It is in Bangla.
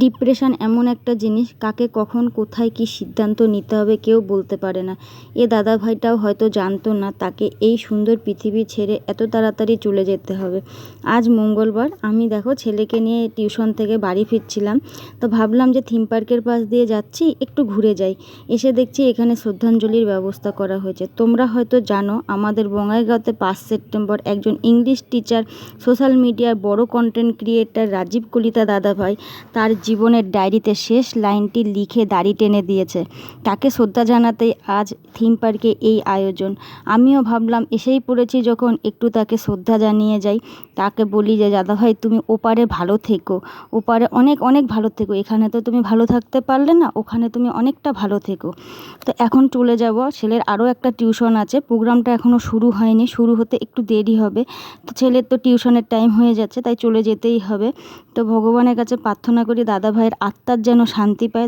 ডিপ্রেশন এমন একটা জিনিস, কাকে কখন কোথায় কি সিদ্ধান্ত নিতে হবে কেউ বলতে পারে না। এ দাদা ভাইটাও হয়তো জানতো না তাকে এই সুন্দর পৃথিবী ছেড়ে এত তাড়াতাড়ি চলে যেতে হবে। আজ মঙ্গলবার, আমি দেখো ছেলেকে নিয়ে টিউশন থেকে বাড়ি ফিরছিলাম, তো ভাবলাম যে থিম পার্কের পাশ দিয়ে যাচ্ছি, একটু ঘুরে যাই। এসে দেখছি এখানে শ্রদ্ধাঞ্জলির ব্যবস্থা করা হয়েছে। তোমরা হয়তো জানো, আমাদের বঙ্গাইগাঁওতে 5 সেপ্টেম্বর একজন ইংলিশ টিচার, সোশ্যাল মিডিয়ার বড় কন্টেন্ট ক্রিয়েটার রাজীব কলিতা দাদাভাই তার জীবনের ডায়েরিতে শেষ লাইনটি লিখে দাড়ি টেনে দিয়েছে। তাকে শ্রদ্ধা জানাতেই আজ থিম পার্কে এই আয়োজন। আমিও ভাবলাম এসেই পড়েছি যখন, একটু তাকে শ্রদ্ধা জানিয়ে যাই। তাকে বলি যে দাদাভাই তুমি ওপারে ভালো থেকো, ওপারে অনেক অনেক ভালো থেকো, এখানে তো তুমি ভালো থাকতে পারলে না, ওখানে তুমি অনেকটা ভালো থেকো। তো এখন চলে যাব, ছেলের আরও একটা টিউশন আছে, প্রোগ্রামটা এখনও শুরু হয়নি, শুরু হতে একটু দেরি হবে। তো ছেলের তো টিউশনের টাইম হয়ে যাচ্ছে, তাই চলে যেতেই হবে। তো ভগবানের কাছে প্রার্থনা করি দাদা ভাইয়ের আত্মার যেন শান্তি পায়।